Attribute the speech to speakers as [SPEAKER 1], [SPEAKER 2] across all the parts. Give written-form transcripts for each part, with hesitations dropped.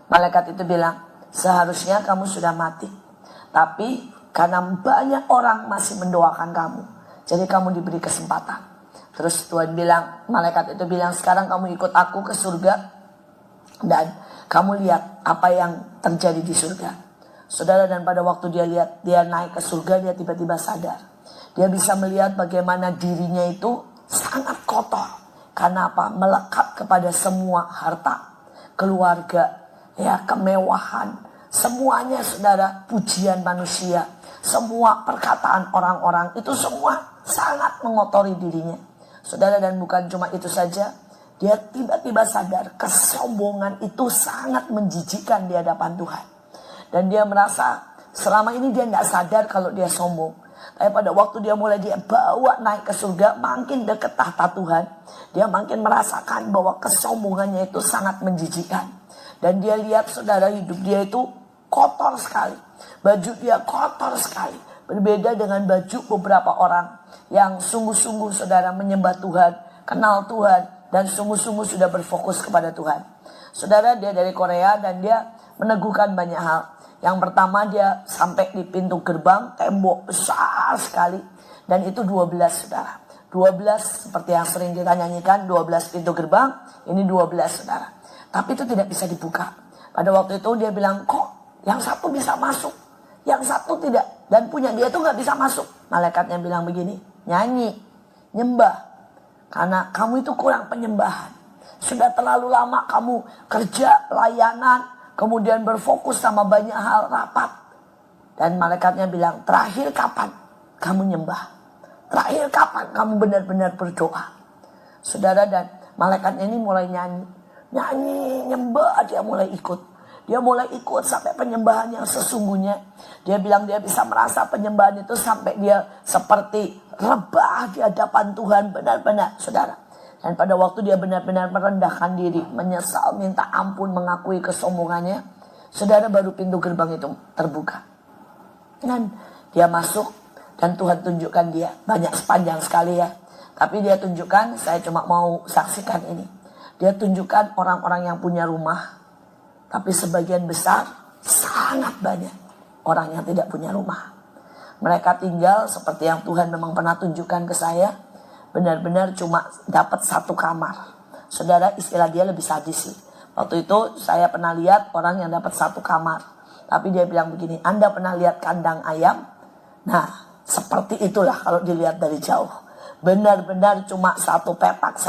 [SPEAKER 1] Malaikat itu bilang, seharusnya kamu sudah mati. Tapi karena banyak orang masih mendoakan kamu, jadi kamu diberi kesempatan. Terus Tuhan bilang, malaikat itu bilang, sekarang kamu ikut aku ke surga. Dan kamu lihat apa yang terjadi di surga. Saudara, dan pada waktu dia naik ke surga, dia tiba-tiba sadar. Dia bisa melihat bagaimana dirinya itu sangat kotor. Karena apa? Melekat kepada semua harta, keluarga, ya, kemewahan, semuanya saudara, pujian manusia, semua perkataan orang-orang, itu semua sangat mengotori dirinya. Saudara, dan bukan cuma itu saja, dia tiba-tiba sadar kesombongan itu sangat menjijikkan di hadapan Tuhan. Dan dia merasa selama ini dia gak sadar kalau dia sombong. Tapi pada waktu dia mulai dia bawa naik ke surga, makin dekat tahta Tuhan, dia makin merasakan bahwa kesombongannya itu sangat menjijikkan. Dan dia lihat saudara, hidup dia itu kotor sekali. Baju dia kotor sekali. Berbeda dengan baju beberapa orang yang sungguh-sungguh saudara menyembah Tuhan, kenal Tuhan, dan sungguh-sungguh sudah berfokus kepada Tuhan. Saudara, dia dari Korea dan dia meneguhkan banyak hal. Yang pertama, dia sampai di pintu gerbang, tembok besar sekali. Dan itu 12 saudara. 12 seperti yang sering kita nyanyikan, 12 pintu gerbang, ini 12 saudara. Tapi itu tidak bisa dibuka. Pada waktu itu dia bilang, kok yang satu bisa masuk, yang satu tidak. Dan punya dia tuh gak bisa masuk. Malaikatnya bilang begini, nyanyi, nyembah. Karena kamu itu kurang penyembahan. Sudah terlalu lama kamu kerja, pelayanan, kemudian berfokus sama banyak hal, rapat. Dan malaikatnya bilang, terakhir kapan kamu nyembah? Terakhir kapan kamu benar-benar berdoa? Saudara, dan malaikatnya ini mulai nyanyi. Nyanyi, nyembah, dia mulai ikut. Dia mulai ikut sampai penyembahan yang sesungguhnya. Dia bilang dia bisa merasa penyembahan itu sampai dia seperti rebah di hadapan Tuhan, benar-benar saudara. Dan pada waktu dia benar-benar merendahkan diri, menyesal, minta ampun, mengakui kesombongannya, saudara, baru pintu gerbang itu terbuka. Dan dia masuk dan Tuhan tunjukkan dia, banyak sepanjang sekali ya. Tapi dia tunjukkan, saya cuma mau saksikan ini. Dia tunjukkan orang-orang yang punya rumah, tapi sebagian besar, sangat banyak orang yang tidak punya rumah. Mereka tinggal seperti yang Tuhan memang pernah tunjukkan ke saya, benar-benar cuma dapat satu kamar. Saudara, istilah dia lebih sadis sih. Waktu itu saya pernah lihat orang yang dapat satu kamar. Tapi dia bilang begini, Anda pernah lihat kandang ayam? Nah, seperti itulah kalau dilihat dari jauh. Benar-benar cuma satu petak.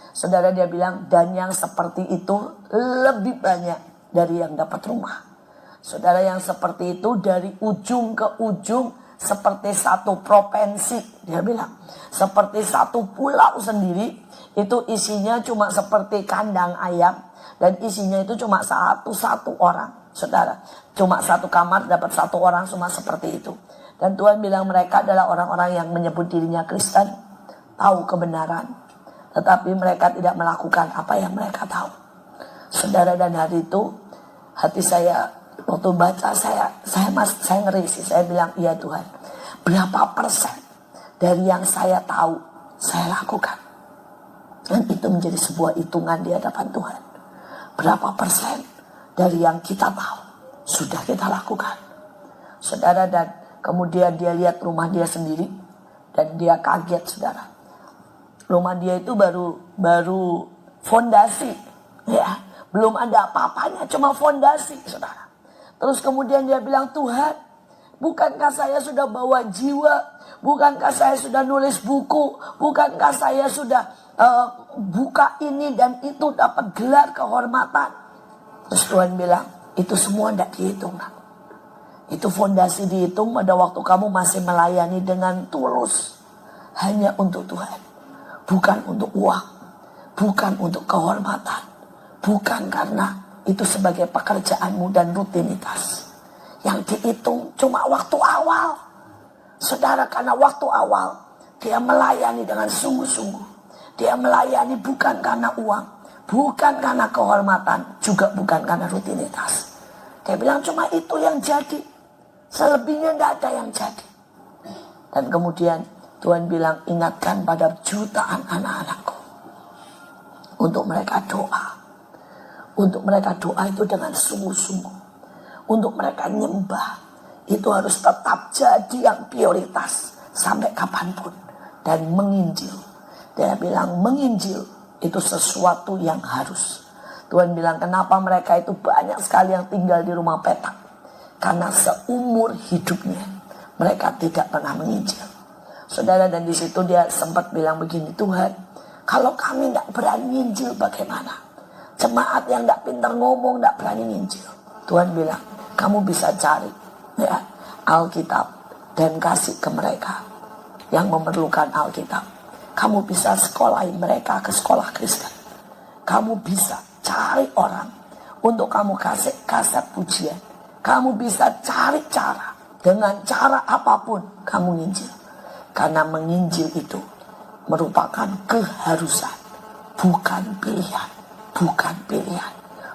[SPEAKER 1] Saudara, dia bilang, dan yang seperti itu lebih banyak dari yang dapat rumah. Saudara, yang seperti itu dari ujung ke ujung, seperti satu provinsi, dia bilang. Seperti satu pulau sendiri, itu isinya cuma seperti kandang ayam. Dan isinya itu cuma satu orang, saudara. Cuma satu kamar dapat satu orang, cuma seperti itu. Dan Tuhan bilang mereka adalah orang-orang yang menyebut dirinya Kristen, tahu kebenaran, tetapi mereka tidak melakukan apa yang mereka tahu. Saudara, dan hari itu, hati saya, waktu baca, saya ngeri sih. Saya bilang, iya Tuhan, berapa persen dari yang saya tahu, saya lakukan. Dan itu menjadi sebuah hitungan di hadapan Tuhan. Berapa persen dari yang kita tahu, sudah kita lakukan. Saudara, dan kemudian dia lihat rumah dia sendiri, dan dia kaget saudara. Rumah dia itu baru fondasi, ya, belum ada apa-apanya, cuma fondasi saudara. Terus kemudian dia bilang, Tuhan, bukankah saya sudah bawa jiwa? Bukankah saya sudah nulis buku? Bukankah saya sudah buka ini dan itu dapat gelar kehormatan? Terus Tuhan bilang, itu semua tidak dihitung. Itu fondasi dihitung pada waktu kamu masih melayani dengan tulus. Hanya untuk Tuhan. Bukan untuk uang. Bukan untuk kehormatan. Bukan karena itu sebagai pekerjaanmu dan rutinitas. Yang dihitung cuma waktu awal. Saudara, karena waktu awal dia melayani dengan sungguh-sungguh. Dia melayani bukan karena uang, bukan karena kehormatan, juga bukan karena rutinitas. Dia bilang cuma itu yang jadi. Selebihnya tidak ada yang jadi. Dan kemudian Tuhan bilang, ingatkan pada jutaan anak-anakku. Untuk mereka doa. Untuk mereka doa itu dengan sungguh-sungguh. Untuk mereka nyembah itu harus tetap jadi yang prioritas sampai kapanpun. Dan menginjil. Dia bilang menginjil itu sesuatu yang harus. Tuhan bilang kenapa mereka itu banyak sekali yang tinggal di rumah petak. Karena seumur hidupnya mereka tidak pernah menginjil. Saudara, dan di situ dia sempat bilang begini, Tuhan, kalau kami tidak berani nginjil bagaimana? Jemaat yang tidak pintar ngomong tidak berani nginjil. Tuhan bilang, kamu bisa cari ya Alkitab dan kasih ke mereka yang memerlukan Alkitab. Kamu bisa sekolahin mereka ke sekolah Kristen. Kamu bisa cari orang untuk kamu kasih kaset pujian. Kamu bisa cari cara, dengan cara apapun kamu nginjil. Karena menginjil itu merupakan keharusan, bukan pilihan. Bukan pilihan.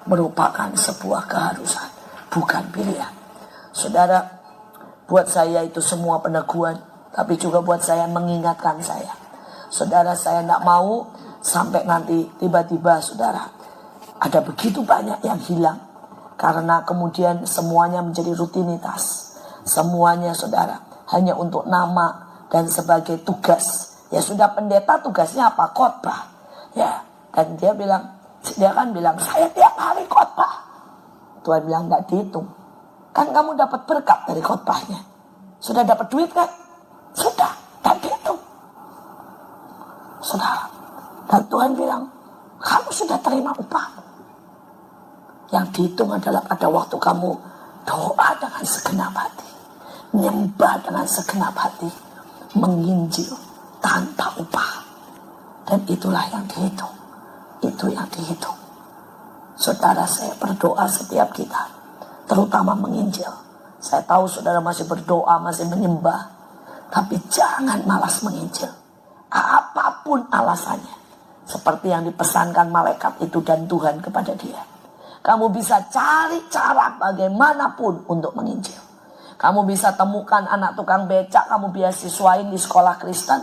[SPEAKER 1] Merupakan sebuah keharusan, bukan pilihan. Saudara, buat saya itu semua peneguhan, tapi juga buat saya mengingatkan saya. Saudara, saya tidak mau sampai nanti tiba-tiba saudara ada begitu banyak yang hilang. Karena kemudian semuanya menjadi rutinitas. Semuanya saudara hanya untuk nama dan sebagai tugas. Ya sudah, pendeta tugasnya apa? Khotbah. Ya, dan dia kan bilang saya tiap hari khotbah. Tuhan bilang enggak dihitung. Kan kamu dapat berkat dari khotbahnya. Sudah dapat duit kan? Sudah, enggak dihitung. Saudara, dan Tuhan bilang kamu sudah terima upah. Yang dihitung adalah pada waktu kamu doa dengan segenap hati, nyembah dengan segenap hati, menginjil tanpa upah. Dan itulah yang dihitung. Itu yang dihitung. Saudara, saya berdoa setiap kita, terutama menginjil. Saya tahu saudara masih berdoa, masih menyembah, tapi jangan malas menginjil. Apapun alasannya, seperti yang dipesankan malaikat itu dan Tuhan kepada dia. Kamu bisa cari cara bagaimanapun untuk menginjil. Kamu bisa temukan anak tukang becak, kamu beasiswain di sekolah Kristen.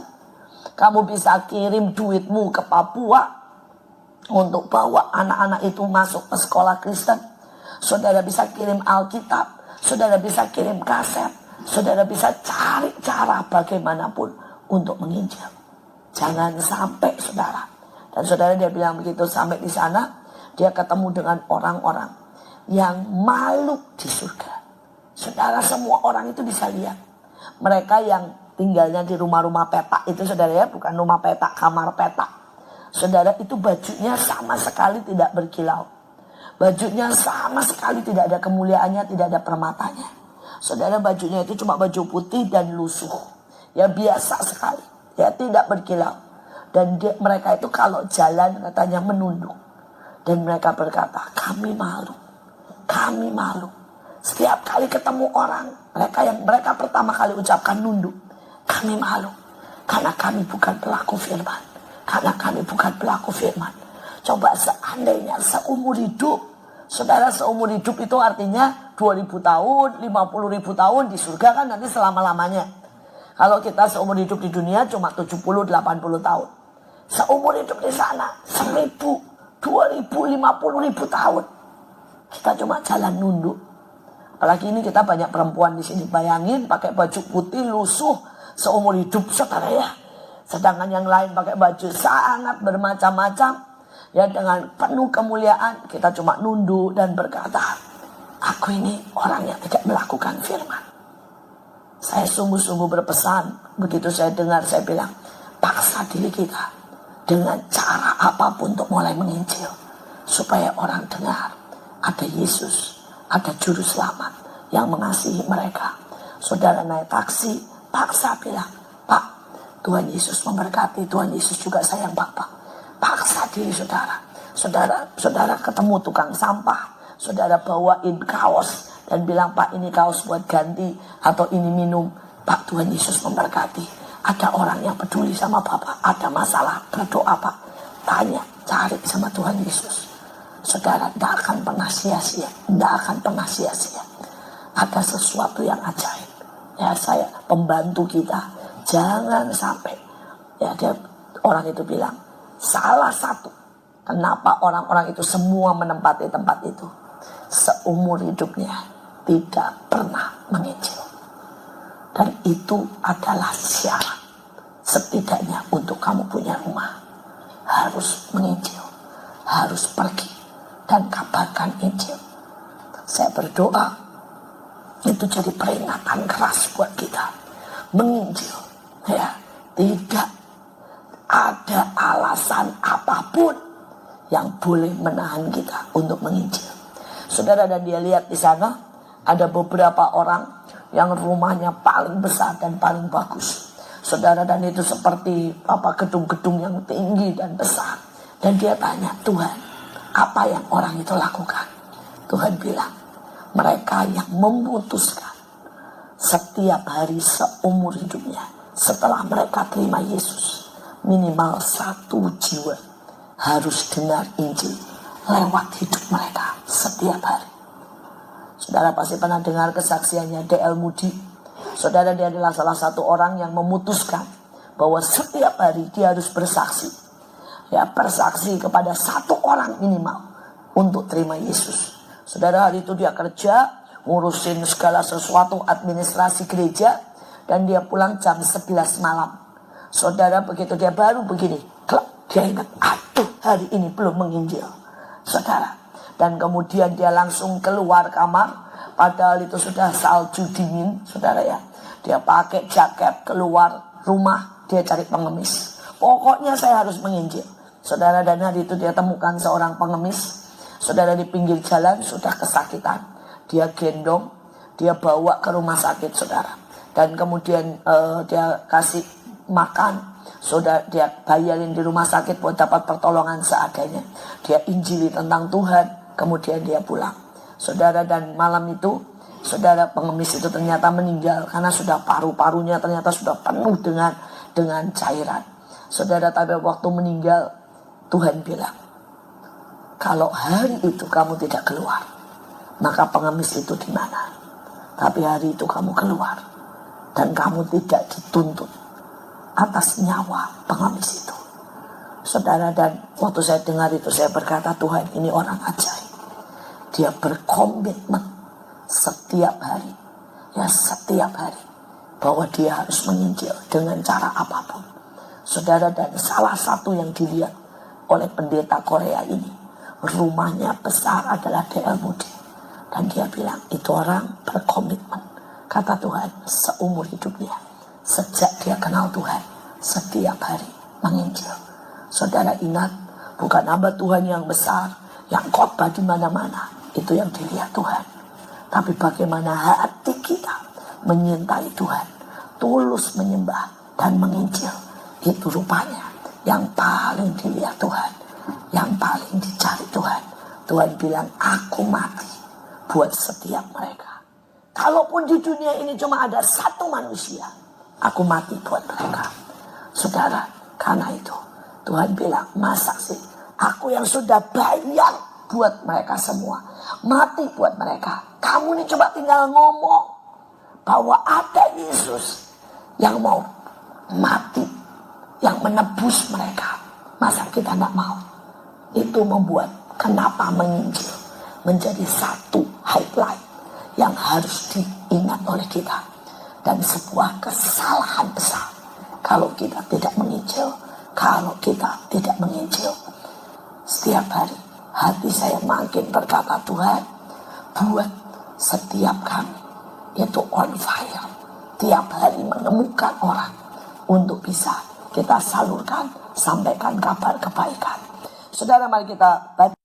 [SPEAKER 1] Kamu bisa kirim duitmu ke Papua untuk bawa anak-anak itu masuk ke sekolah Kristen. Saudara bisa kirim Alkitab, saudara bisa kirim kaset, saudara bisa cari cara bagaimanapun untuk menginjil. Jangan sampai saudara. Dan saudara, dia bilang begitu sampai di sana, dia ketemu dengan orang-orang yang malu di surga. Saudara, semua orang itu bisa lihat. Mereka yang tinggalnya di rumah-rumah petak itu saudara ya, bukan rumah petak, kamar petak. Saudara, itu bajunya sama sekali tidak berkilau. Bajunya sama sekali tidak ada kemuliaannya, tidak ada permatanya. Saudara, bajunya itu cuma baju putih dan lusuh. Ya biasa sekali. Ya tidak berkilau. Dan mereka itu kalau jalan katanya menunduk. Dan mereka berkata, kami malu. Kami malu. Setiap kali ketemu orang, mereka pertama kali ucapkan nunduk. Kami malu. Karena kami bukan pelaku firman. Karena kami bukan pelaku firman. Coba seandainya seumur hidup. Saudara, seumur hidup itu artinya 2000 tahun, 50.000 tahun di surga kan nanti selama-lamanya. Kalau kita seumur hidup di dunia cuma 70-80 tahun. Seumur hidup di sana 1000, 2000, 50.000 tahun. Kita cuma jalan nunduk. Apalagi ini kita banyak perempuan di sini. Bayangin pakai baju putih lusuh seumur hidup saudara ya. Sedangkan yang lain pakai baju sangat bermacam-macam. Ya dengan penuh kemuliaan kita cuma nunduk dan berkata, aku ini orang yang tidak melakukan firman. Saya sungguh-sungguh berpesan. Begitu saya dengar, saya bilang, paksa diri kita dengan cara apapun untuk mulai menginjil. Supaya orang dengar ada Yesus, ada juru selamat yang mengasihi mereka. Saudara naik taksi, paksa bilang, Pak, Tuhan Yesus memberkati, Tuhan Yesus juga sayang Bapak. Paksa diri saudara. Saudara ketemu tukang sampah, saudara bawain kaos dan bilang, Pak ini kaos buat ganti atau ini minum. Pak, Tuhan Yesus memberkati. Ada orang yang peduli sama Bapak, ada masalah, berdoa Pak. Tanya, cari sama Tuhan Yesus. Saudara, tidak akan pernah sia-sia. Tidak akan pernah sia-sia. Ada sesuatu yang ajaib. Ya, saya pembantu kita. Jangan sampai. Ya, orang itu bilang, salah satu Kenapa orang-orang itu semua menempati tempat itu? Seumur hidupnya tidak pernah menginjil. Dan itu adalah syarat. Setidaknya untuk kamu punya rumah, harus menginjil, harus pergi dan kabarkan Injil. Saya berdoa itu jadi peringatan keras buat kita. Menginjil, ya, tidak ada alasan apapun yang boleh menahan kita untuk menginjil. Saudara, dan dia lihat di sana ada beberapa orang yang rumahnya paling besar dan paling bagus. Saudara, dan itu seperti gedung-gedung yang tinggi dan besar. Dan dia tanya, Tuhan, apa yang orang itu lakukan? Tuhan bilang, mereka yang memutuskan setiap hari seumur hidupnya setelah mereka terima Yesus, minimal 1 jiwa harus dengar Injil lewat hidup mereka setiap hari. Saudara pasti pernah dengar kesaksiannya D.L. Moody. Saudara, dia adalah salah satu orang yang memutuskan bahwa setiap hari dia harus bersaksi. Ya, bersaksi kepada 1 orang minimal untuk terima Yesus. Saudara, hari itu dia kerja, ngurusin segala sesuatu administrasi gereja, dan dia pulang jam 11 malam. Saudara, begitu dia baru begini, dia ingat, aduh, hari ini belum menginjil. Saudara, dan kemudian dia langsung keluar kamar, padahal itu sudah salju dingin, saudara ya. Dia pakai jaket keluar rumah, dia cari pengemis. Pokoknya saya harus menginjil. Saudara, dan hari itu dia temukan seorang pengemis. Saudara, di pinggir jalan sudah kesakitan. Dia gendong, dia bawa ke rumah sakit, saudara. Dan kemudian dia kasih makan. Saudara, dia bayarin di rumah sakit buat dapat pertolongan seadanya. Dia injili tentang Tuhan, kemudian dia pulang. Saudara, dan malam itu, saudara, pengemis itu ternyata meninggal karena sudah paru-parunya ternyata sudah penuh dengan cairan. Saudara, tapi waktu meninggal, Tuhan bilang, kalau hari itu kamu tidak keluar, maka pengemis itu di mana? Tapi hari itu kamu keluar dan kamu tidak dituntut atas nyawa pengemis itu. Saudara, dan waktu saya dengar itu saya berkata, Tuhan, ini orang ajaib. Dia berkomitmen setiap hari, ya setiap hari, bahwa dia harus menginjil dengan cara apapun. Saudara, dan salah satu yang dilihat oleh pendeta Korea ini, rumahnya besar adalah D.L. Moody. Dan dia bilang, itu orang berkomitmen, kata Tuhan, seumur hidupnya. Sejak dia kenal Tuhan, setiap hari menginjil. Saudara, ingat, bukan hamba Tuhan yang besar, yang khotbah di mana-mana, itu yang dilihat Tuhan. Tapi bagaimana hati kita menyintai Tuhan, tulus menyembah dan menginjil, itu rupanya yang paling dilihat Tuhan, yang paling dicari Tuhan. Tuhan bilang, aku mati buat setiap mereka. Kalaupun di dunia ini cuma ada 1 manusia, aku mati buat mereka. Saudara, karena itu Tuhan bilang, masa sih aku yang sudah bayar buat mereka semua, mati buat mereka, kamu ini coba tinggal ngomong bahwa ada Yesus yang mau mati, yang menebus mereka. Masa kita tidak mau? Itu membuat kenapa menginjil menjadi satu highlight yang harus diingat oleh kita. Dan sebuah kesalahan besar kalau kita tidak menginjil. Kalau kita tidak menginjil, setiap hari hati saya makin berkata, Tuhan, buat setiap kami itu on fire. Tiap hari menemukan orang untuk bisa kita salurkan, sampaikan kabar kebaikan. Saudara, mari kita baca.